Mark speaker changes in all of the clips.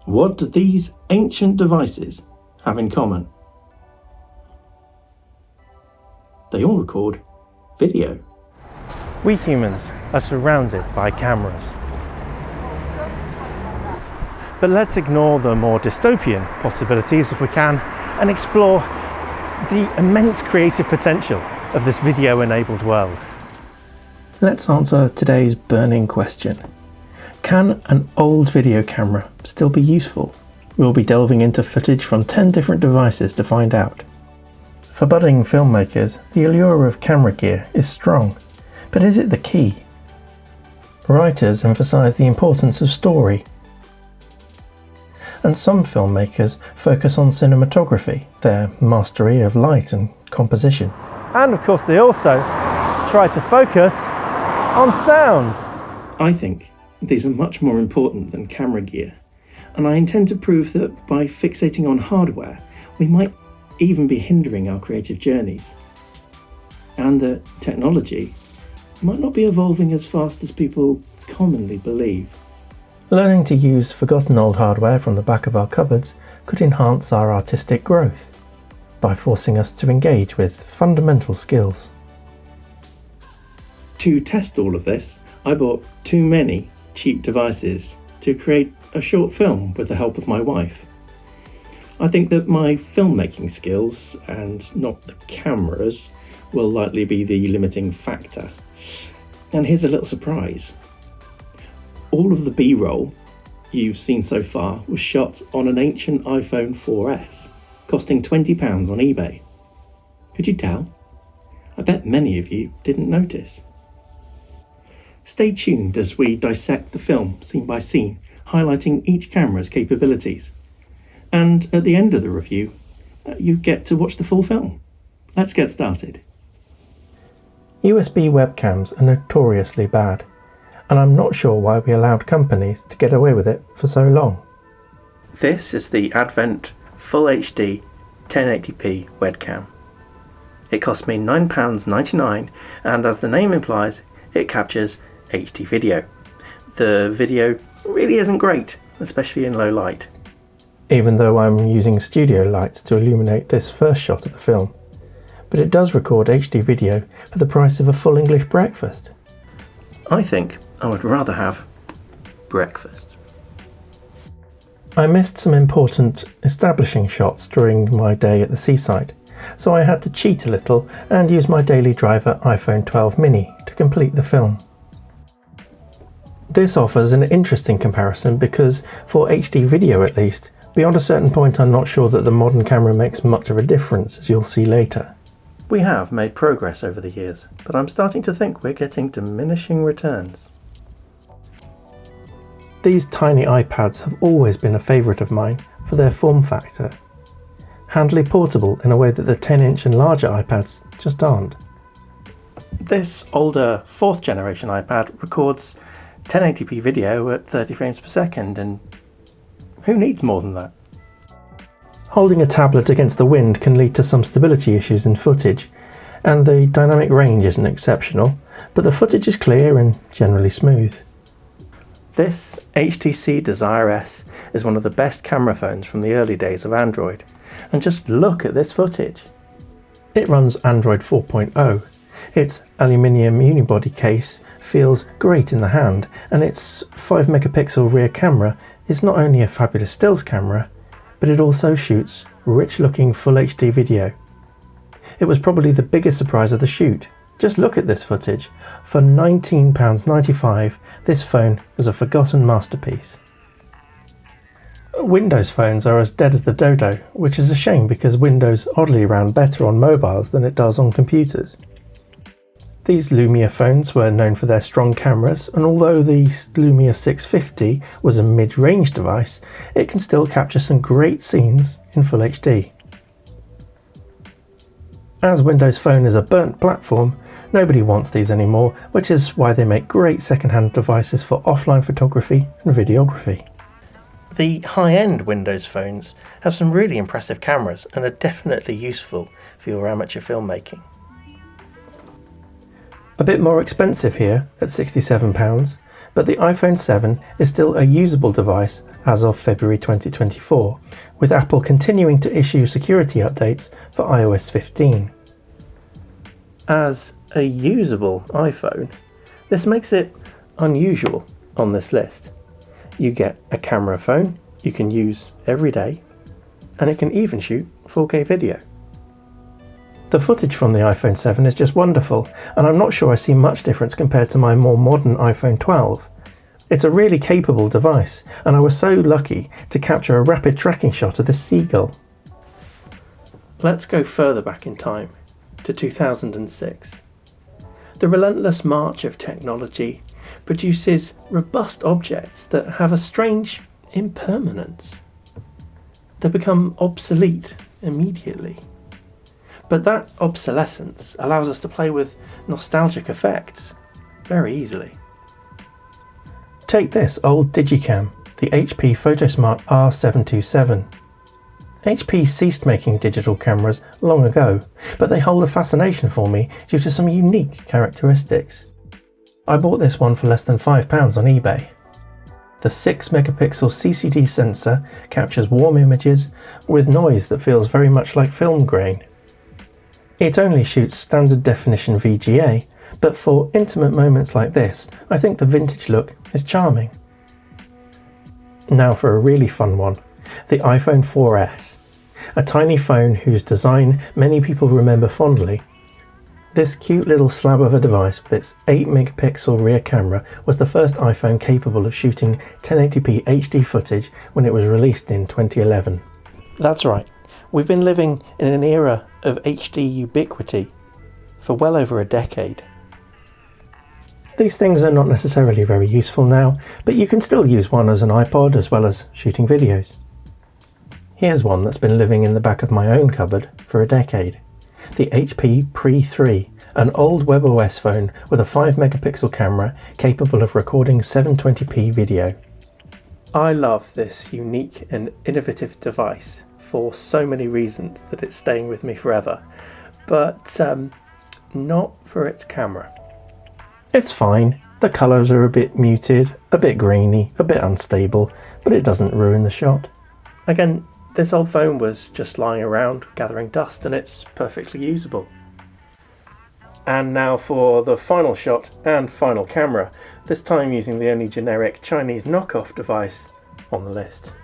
Speaker 1: What do these ancient devices have in common? They all record video.
Speaker 2: We humans are surrounded by cameras. But let's ignore the more dystopian possibilities if we can and explore the immense creative potential of this video-enabled world.
Speaker 1: Let's answer today's burning question. Can an old video camera still be useful? We'll be delving into footage from 10 different devices to find out. For budding filmmakers, the allure of camera gear is strong, but is it the key? Writers emphasize the importance of story, and some filmmakers focus on cinematography, their mastery of light and composition.
Speaker 2: And of course they also try to focus on sound.
Speaker 1: I think these are much more important than camera gear, and I intend to prove that by fixating on hardware, we might even be hindering our creative journeys, and that technology might not be evolving as fast as people commonly believe. Learning to use forgotten old hardware from the back of our cupboards could enhance our artistic growth by forcing us to engage with fundamental skills. To test all of this, I bought too many cheap devices to create a short film with the help of my wife. I think that my filmmaking skills, and not the cameras, will likely be the limiting factor. And here's a little surprise. All of the B-roll you've seen so far was shot on an ancient iPhone 4S, costing £20 on eBay. Could you tell? I bet many of you didn't notice. Stay tuned as we dissect the film scene by scene, highlighting each camera's capabilities. And at the end of the review, you get to watch the full film. Let's get started. USB webcams are notoriously bad, and I'm not sure why we allowed companies to get away with it for so long. This is the Advent Full HD 1080p webcam. It cost me £9.99, and as the name implies, it captures HD video. The video really isn't great, especially in low light. Even though I'm using studio lights to illuminate this first shot of the film, but it does record HD video for the price of a full English breakfast. I think I would rather have breakfast. I missed some important establishing shots during my day at the seaside, so I had to cheat a little and use my daily driver iPhone 12 mini to complete the film. This offers an interesting comparison because, for HD video at least, beyond a certain point I'm not sure that the modern camera makes much of a difference, as you'll see later. We have made progress over the years, but I'm starting to think we're getting diminishing returns. These tiny iPads have always been a favourite of mine for their form factor. Handily portable in a way that the 10-inch and larger iPads just aren't. This older 4th generation iPad records 1080p video at 30 frames per second, and who needs more than that? Holding a tablet against the wind can lead to some stability issues in footage, and the dynamic range isn't exceptional, but the footage is clear and generally smooth. This HTC Desire S is one of the best camera phones from the early days of Android, and just look at this footage. It runs Android 4.0. Its aluminium unibody case feels great in the hand, and its 5 megapixel rear camera is not only a fabulous stills camera, but it also shoots rich looking full HD video. It was probably the biggest surprise of the shoot. Just look at this footage. For £19.95, this phone is a forgotten masterpiece. Windows phones are as dead as the dodo, which is a shame because Windows oddly ran better on mobiles than it does on computers. These Lumia phones were known for their strong cameras, and although the Lumia 650 was a mid-range device, it can still capture some great scenes in Full HD. As Windows Phone is a burnt platform, nobody wants these anymore, which is why they make great second-hand devices for offline photography and videography. The high-end Windows phones have some really impressive cameras and are definitely useful for your amateur filmmaking. A bit more expensive here at £67, but the iPhone 7 is still a usable device as of February 2024, with Apple continuing to issue security updates for iOS 15. As a usable iPhone, this makes it unusual on this list. You get a camera phone you can use every day, and it can even shoot 4K video. The footage from the iPhone 7 is just wonderful, and I'm not sure I see much difference compared to my more modern iPhone 12. It's a really capable device, and I was so lucky to capture a rapid tracking shot of this seagull. Let's go further back in time, to 2006. The relentless march of technology produces robust objects that have a strange impermanence. They become obsolete immediately. But that obsolescence allows us to play with nostalgic effects very easily. Take this old Digicam, the HP Photosmart R727. HP ceased making digital cameras long ago, but they hold a fascination for me due to some unique characteristics. I bought this one for less than £5 on eBay. The 6-megapixel CCD sensor captures warm images with noise that feels very much like film grain. It only shoots standard definition VGA, but for intimate moments like this, I think the vintage look is charming. Now for a really fun one, the iPhone 4S, a tiny phone whose design many people remember fondly. This cute little slab of a device with its 8-megapixel rear camera was the first iPhone capable of shooting 1080p HD footage when it was released in 2011. That's right, we've been living in an era of HD ubiquity for well over a decade. These things are not necessarily very useful now, but you can still use one as an iPod as well as shooting videos. Here's one that's been living in the back of my own cupboard for a decade. The HP Pre 3, an old WebOS phone with a 5-megapixel camera capable of recording 720p video. I love this unique and innovative device for so many reasons that it's staying with me forever, but not for its camera. It's fine, the colours are a bit muted, a bit grainy, a bit unstable, but it doesn't ruin the shot. Again, this old phone was just lying around gathering dust and it's perfectly usable. And now for the final shot and final camera, this time using the only generic Chinese knockoff device on the list.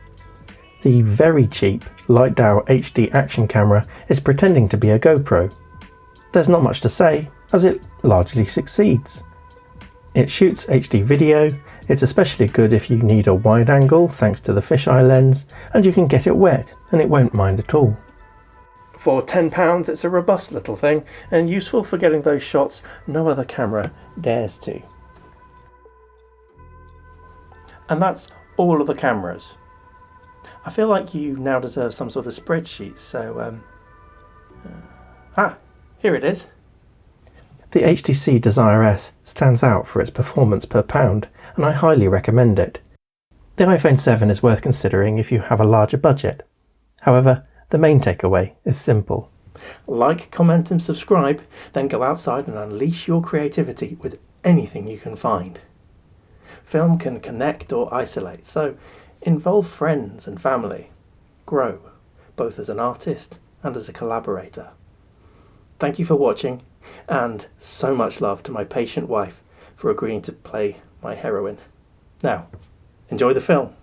Speaker 1: The very cheap Lightdow HD action camera is pretending to be a GoPro. There's not much to say, as it largely succeeds. It shoots HD video, it's especially good if you need a wide angle thanks to the fisheye lens, and you can get it wet and it won't mind at all. For £10 it's a robust little thing and useful for getting those shots no other camera dares to. And that's all of the cameras. I feel like you now deserve some sort of spreadsheet, so here it is. The HTC Desire S stands out for its performance per pound, and I highly recommend it. The iPhone 7 is worth considering if you have a larger budget. However, the main takeaway is simple. Like, comment and subscribe, then go outside and unleash your creativity with anything you can find. Film can connect or isolate, so involve friends and family. Grow, both as an artist and as a collaborator. Thank you for watching, and so much love to my patient wife for agreeing to play my heroine. Now, enjoy the film.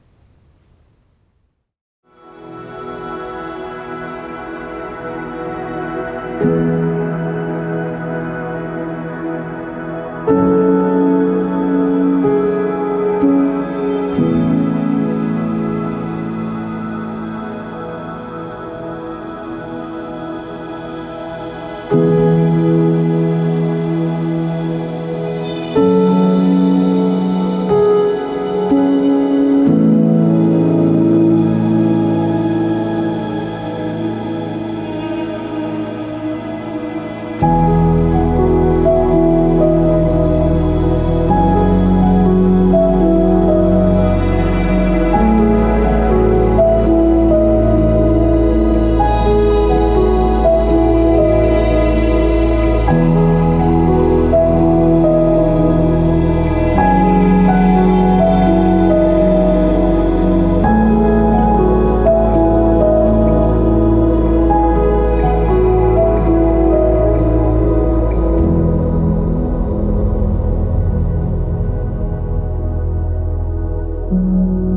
Speaker 1: you.